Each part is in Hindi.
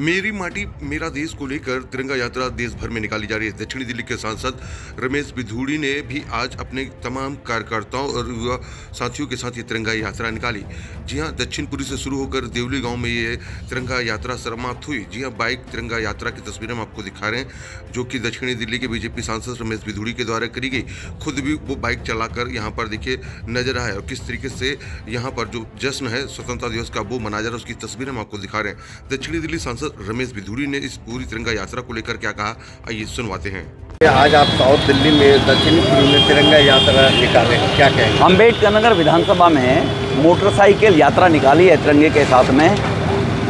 मेरी माटी मेरा देश को लेकर तिरंगा यात्रा देश भर में निकाली जा रही है। दक्षिणी दिल्ली के सांसद रमेश बिधूड़ी ने भी आज अपने तमाम कार्यकर्ताओं और युवा साथियों के साथ ये तिरंगा यात्रा निकाली। जी हां, दक्षिणपुरी से शुरू होकर देवली गांव में ये तिरंगा यात्रा समाप्त हुई। जी हां, बाइक तिरंगा यात्रा की तस्वीरें हम आपको दिखा रहे हैं, जो कि दक्षिणी दिल्ली के बीजेपी सांसद रमेश बिधूड़ी के द्वारा करी गई। खुद भी वो बाइक चलाकर यहाँ पर देखिए नजर आए और किस तरीके से यहाँ पर जो जश्न है स्वतंत्रता दिवस का वो मनाया जा रहा है, उसकी तस्वीरें हम आपको दिखा रहे हैं। दक्षिणी दिल्ली सांसद रमेश बिधूड़ी ने इस पूरी तिरंगा यात्रा को लेकर क्या कहा, आइए सुनवाते हैं। आज आप साउथ दिल्ली में दक्षिणपुरी में तिरंगा यात्रा निकाले, क्या कहेंगे? अम्बेडकर नगर विधानसभा में मोटरसाइकिल यात्रा निकाली है तिरंगे के साथ में।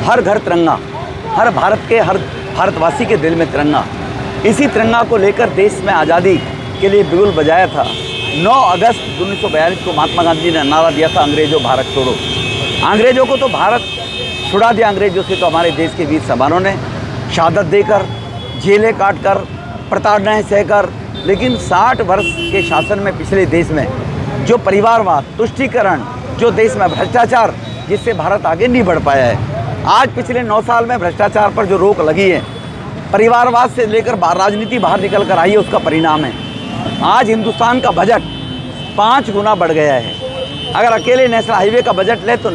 हर घर तिरंगा, हर भारतवासी के दिल में तिरंगा। इसी तिरंगा को लेकर देश में आज़ादी के लिए बिगुल बजाया था। 9 अगस्त 1942 को महात्मा गांधी ने नारा दिया था, अंग्रेजों भारत छोड़ो। अंग्रेजों को तो भारत छुड़ा दिया, अंग्रेजों से तो हमारे देश के वीर सवानों ने शहादत देकर, जेलें काटकर, प्रताड़नाएं सहकर। लेकिन 60 वर्ष के शासन में पिछले देश में जो परिवारवाद, तुष्टीकरण, जो देश में भ्रष्टाचार, जिससे भारत आगे नहीं बढ़ पाया है। आज पिछले 9 साल में भ्रष्टाचार पर जो रोक लगी है, परिवारवाद से लेकर राजनीति बाहर निकल कर आई है, उसका परिणाम है आज हिंदुस्तान का बजट 5 गुना बढ़ गया है। अगर अकेले नेशनल हाईवे का बजट ले तो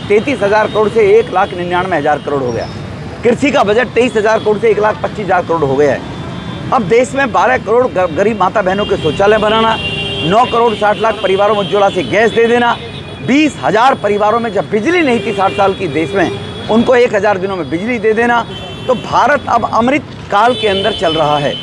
33,000 करोड़ से 1,99,000 करोड़ हो गया। कृषि का बजट 23,000 करोड़ से 1,25,000 करोड़ हो गया है। अब देश में 12 करोड़ गरीब माता बहनों के शौचालय बनाना, 9 करोड़ 60 लाख परिवारों में उज्ज्वला से गैस दे देना, 20,000 परिवारों में जब बिजली नहीं थी 60 साल की देश में, उनको 1,000 दिनों में बिजली दे देना। तो भारत अब अमृत काल के अंदर चल रहा है।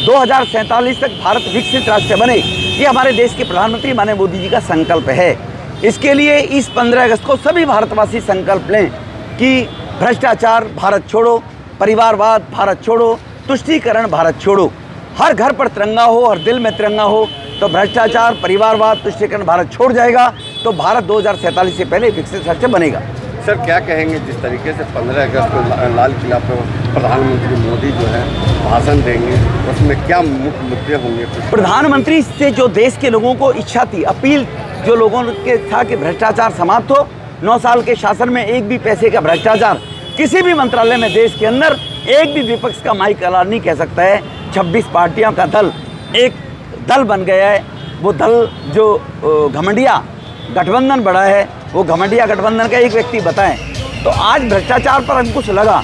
2047 तक भारत विकसित राष्ट्र बने, ये हमारे देश के प्रधानमंत्री माननीय मोदी जी का संकल्प है। इसके लिए इस 15 अगस्त को सभी भारतवासी संकल्प लें कि भ्रष्टाचार भारत छोड़ो, परिवारवाद भारत छोड़ो, तुष्टीकरण भारत छोड़ो। हर घर पर तिरंगा हो, हर दिल में तिरंगा हो, तो भ्रष्टाचार, परिवारवाद, तुष्टीकरण भारत छोड़ जाएगा। तो भारत 2047 से पहले विकसित राष्ट्र बनेगा। सर, क्या कहेंगे जिस तरीके से 15 अगस्त को लाल किला पर प्रधानमंत्री मोदी जो है भाषण देंगे, उसमें क्या मुख्य मुद्दे होंगे? प्रधानमंत्री से जो देश के लोगों को इच्छा थी, अपील जो लोगों के था कि भ्रष्टाचार समाप्त हो। 9 साल के शासन में एक भी पैसे का भ्रष्टाचार किसी भी मंत्रालय में देश के अंदर एक भी विपक्ष का माइक अलान नहीं कह सकता है। 26 पार्टियों का दल एक दल बन गया है। वो दल जो घमंडिया गठबंधन बड़ा है, वो घमंडिया गठबंधन का एक व्यक्ति बताएं। तो आज भ्रष्टाचार पर अंकुश लगा,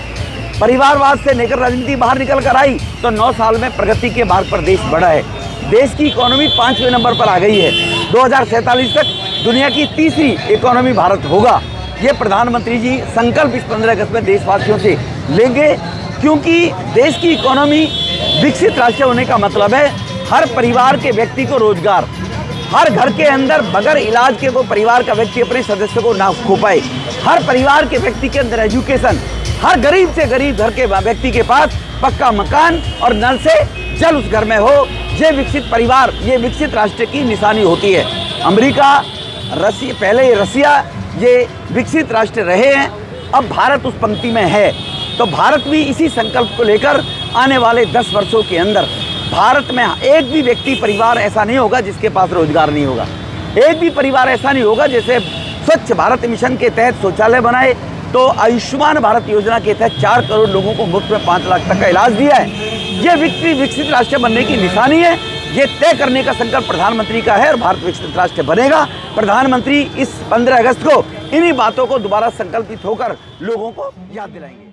परिवारवाद से लेकर राजनीति बाहर निकल कर आई, तो 9 साल में प्रगति के मार्ग पर देश बढ़ा है। देश की इकोनॉमी 5वें नंबर पर आ गई है। 2047 तक दुनिया की तीसरी इकोनॉमी भारत होगा। ये प्रधानमंत्री जी संकल्प इस 15 अगस्त में देशवासियों से लेंगे, क्योंकि देश की इकोनॉमी विकसित राष्ट्र होने का मतलब है हर परिवार के व्यक्ति को रोजगार, हर घर के अंदर बगैर इलाज के वो परिवार का व्यक्ति अपने सदस्य को ना खो पाए, हर परिवार के व्यक्ति के अंदर एजुकेशन, हर गरीब से गरीब घर के व्यक्ति के पास पक्का मकान और नल से जल उस घर में हो। ये विकसित परिवार, ये विकसित राष्ट्र की निशानी होती है। अमेरिका, रसिया, पहले रसिया, ये विकसित राष्ट्र रहे हैं, अब भारत उस पंक्ति में है। तो भारत भी इसी संकल्प को लेकर आने वाले 10 वर्षों के अंदर भारत में एक भी व्यक्ति, परिवार ऐसा नहीं होगा जिसके पास रोजगार नहीं होगा। एक भी परिवार ऐसा नहीं होगा। जैसे स्वच्छ भारत मिशन के तहत शौचालय बनाए, तो आयुष्मान भारत योजना के तहत 4 करोड़ लोगों को मुफ्त में 5 लाख तक का इलाज दिया है। ये विकसित राष्ट्र बनने की निशानी है। ये तय करने का संकल्प प्रधानमंत्री का है और भारत विकसित राष्ट्र बनेगा। प्रधानमंत्री इस 15 अगस्त को इन्हीं बातों को दोबारा संकल्पित होकर लोगों को याद दिलाएंगे।